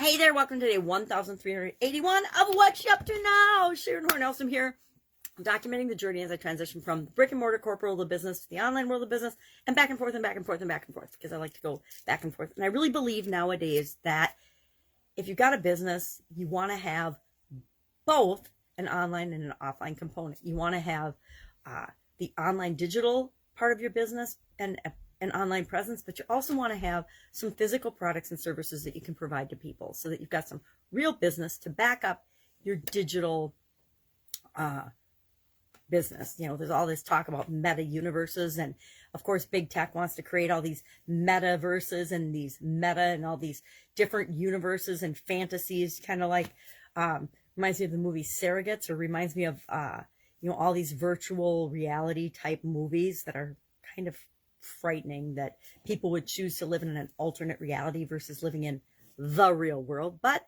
Hey there, welcome to day 1381 of What You Up To Now. Sharon Horne-Ellstrom here. I'm documenting the journey as I transition from the brick and mortar corporate world of business to the online world of business and back and forth and back and forth and back and forth because I like to go back and forth. And I really believe nowadays that if you've got a business, you want to have both an online and an offline component. You want to have the online digital part of your business and an online presence, but you also want to have some physical products and services that you can provide to people so that you've got some real business to back up your digital business. You know, there's all this talk about meta universes, and of course big tech wants to create all these metaverses and these meta and all these different universes and fantasies, kind of like reminds me of the movie Surrogates, or reminds me of all these virtual reality type movies that are kind of frightening, that people would choose to live in an alternate reality versus living in the real world. But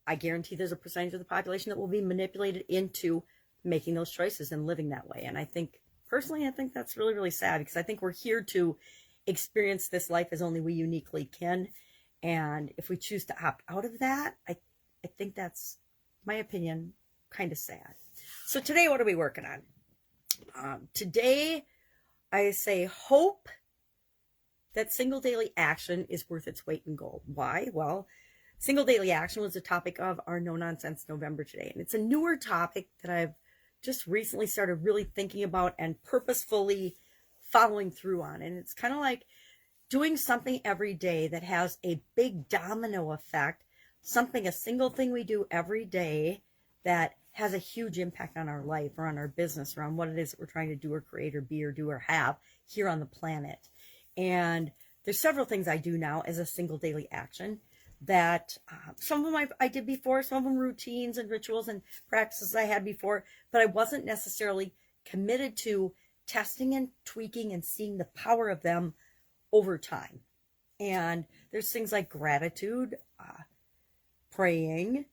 I guarantee there's a percentage of the population that will be manipulated into making those choices and living that way. And I think, personally, I think that's really, really sad, because I think we're here to experience this life as only we uniquely can. And if we choose to opt out of that, I think that's, my opinion, kind of sad. So today, what are we working on? Today, I say hope that single daily action is worth its weight in gold. Why? Well, single daily action was the topic of our No Nonsense November today. And it's a newer topic that I've just recently started really thinking about and purposefully following through on. And it's kind of like doing something every day that has a big domino effect, a single thing we do every day that has a huge impact on our life or on our business or on what it is that we're trying to do or create or be or do or have here on the planet. And there's several things I do now as a single daily action that some of them I did before, some of them routines and rituals and practices I had before, but I wasn't necessarily committed to testing and tweaking and seeing the power of them over time. And there's things like gratitude, praying,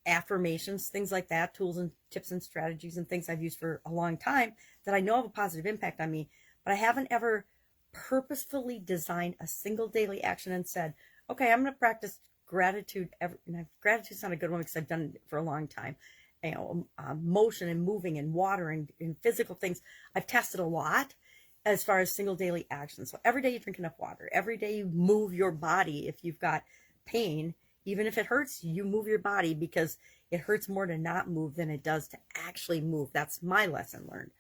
affirmations, things like that, tools and tips and strategies and things I've used for a long time that I know have a positive impact on me, but I haven't ever purposefully designed a single daily action and said, okay, I'm going to practice gratitude. Gratitude's not a good one because I've done it for a long time. Motion and moving and water and physical things. I've tested a lot as far as single daily action. So every day you drink enough water. Every day you move your body. If you've got pain, even if it hurts, you move your body, because it hurts more to not move than it does to actually move. That's my lesson learned.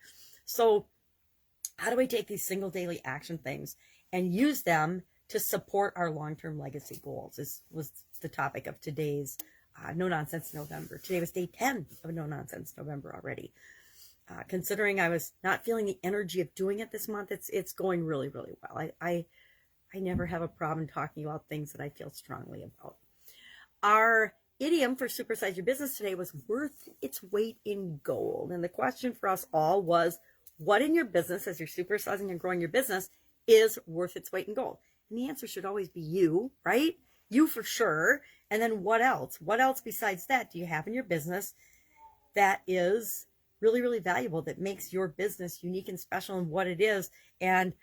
So how do we take these single daily action things and use them to support our long-term legacy goals? This was the topic of today's No Nonsense November. Today was day 10 of No Nonsense November already. Considering I was not feeling the energy of doing it this month, it's going really, really well. I never have a problem talking about things that I feel strongly about. Our idiom for supersize your business today was worth its weight in gold. And the question for us all was, what in your business, as you're supersizing and growing your business, is worth its weight in gold? And the answer should always be you, right? You for sure. And then what else? What else besides that do you have in your business that is really, really valuable, that makes your business unique and special in what it is, and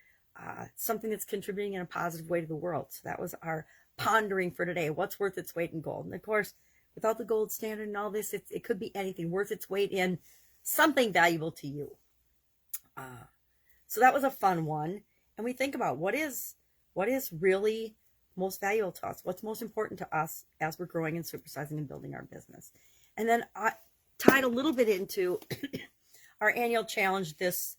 something that's contributing in a positive way to the world? So that was our pondering for today. What's worth its weight in gold? And of course, without the gold standard and all this, it could be anything worth its weight in something valuable to you. So that was a fun one. And we think about what is really most valuable to us, what's most important to us as we're growing and supersizing and building our business. And then tied a little bit into our annual challenge this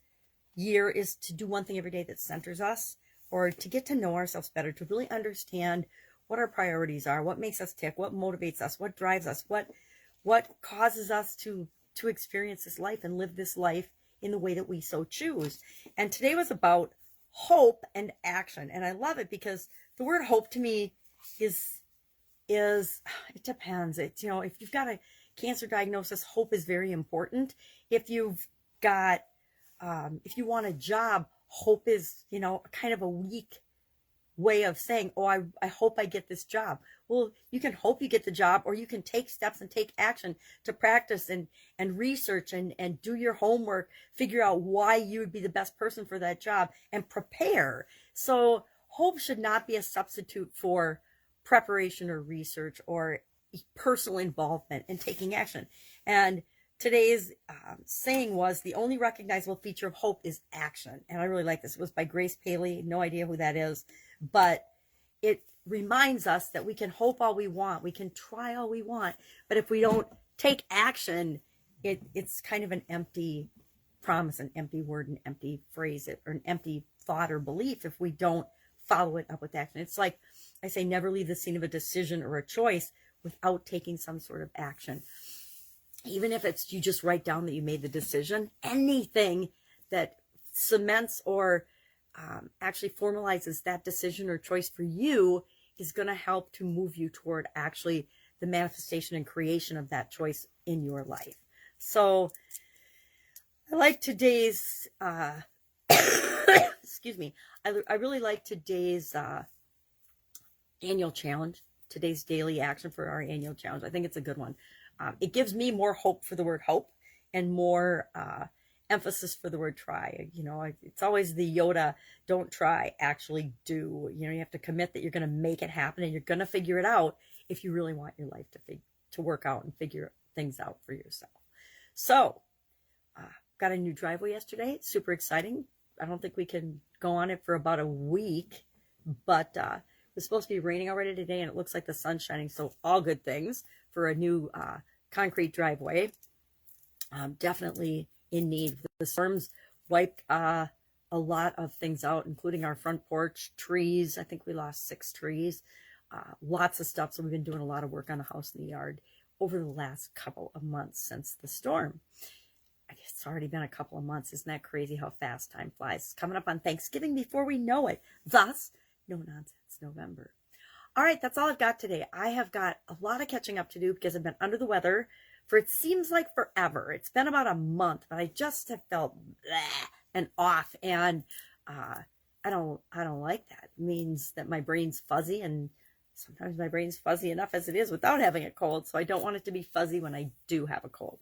year is to do one thing every day that centers us, or to get to know ourselves better, to really understand what our priorities are, what makes us tick, what motivates us, what drives us, what causes us to experience this life and live this life in the way that we so choose. And today was about hope and action. And I love it because the word hope to me is it depends. It's, if you've got a cancer diagnosis, hope is very important. If you've got, if you want a job, hope is, kind of a weak way of saying, oh, I hope I get this job. Well, you can hope you get the job, or you can take steps and take action to practice and research and do your homework, figure out why you would be the best person for that job, and prepare. So hope should not be a substitute for preparation or research or personal involvement in taking action. And today's saying was, the only recognizable feature of hope is action. And I really like this. It was by Grace Paley. No idea who that is, but it reminds us that we can hope all we want. We can try all we want. But if we don't take action, it's kind of an empty promise, an empty word, an empty phrase, or an empty thought or belief if we don't follow it up with action. It's like I say, never leave the scene of a decision or a choice without taking some sort of action. Even if it's you just write down that you made the decision, anything that cements or actually formalizes that decision or choice for you is going to help to move you toward actually the manifestation and creation of that choice in your life. So I like today's, excuse me, I really like today's annual challenge, today's daily action for our annual challenge. I think it's a good one. It gives me more hope for the word hope and more emphasis for the word try. You know, it's always the Yoda, don't try, actually do. You know, you have to commit that you're going to make it happen and you're going to figure it out if you really want your life to work out and figure things out for yourself. So, got a new driveway yesterday. It's super exciting. I don't think we can go on it for about a week, but it was supposed to be raining already today and it looks like the sun's shining. So all good things for a new concrete driveway. Definitely in need. The storms wiped a lot of things out, including our front porch, trees. I think we lost 6 trees, lots of stuff. So we've been doing a lot of work on the house and the yard over the last couple of months since the storm. I guess it's already been a couple of months. Isn't that crazy how fast time flies? It's coming up on Thanksgiving before we know it. Thus, no nonsense November. All right, that's all I've got today. I have got a lot of catching up to do because I've been under the weather for it seems like forever. It's been about a month, but I just have felt bleh and off, and I don't like that. It means that my brain's fuzzy, and sometimes my brain's fuzzy enough as it is without having a cold, so I don't want it to be fuzzy when I do have a cold.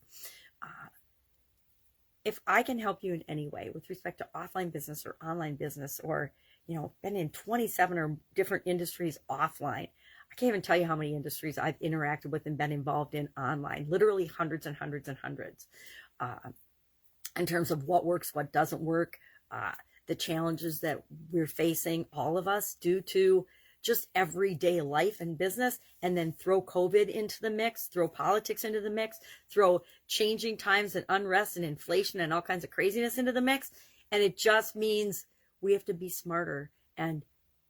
If I can help you in any way with respect to offline business or online business, or, you know, been in 27 or different industries offline. I can't even tell you how many industries I've interacted with and been involved in online, literally hundreds and hundreds and hundreds, in terms of what works, what doesn't work, the challenges that we're facing, all of us, due to just everyday life and business, and then throw COVID into the mix, throw politics into the mix, throw changing times and unrest and inflation and all kinds of craziness into the mix. And it just means we have to be smarter, and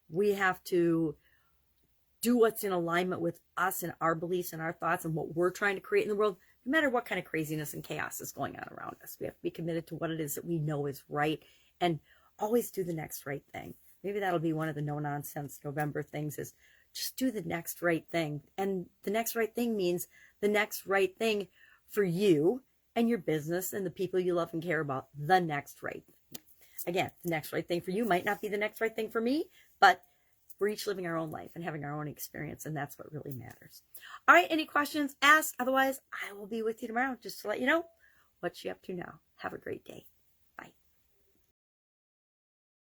we have to do what's in alignment with us and our beliefs and our thoughts and what we're trying to create in the world, no matter what kind of craziness and chaos is going on around us. We have to be committed to what it is that we know is right and always do the next right thing. Maybe that'll be one of the no-nonsense November things, is just do the next right thing. And the next right thing means the next right thing for you and your business and the people you love and care about, the next right thing. Again, the next right thing for you might not be the next right thing for me, but we're each living our own life and having our own experience, and that's what really matters. All right, any questions? Ask. Otherwise, I will be with you tomorrow just to let you know what you're up to now. Have a great day.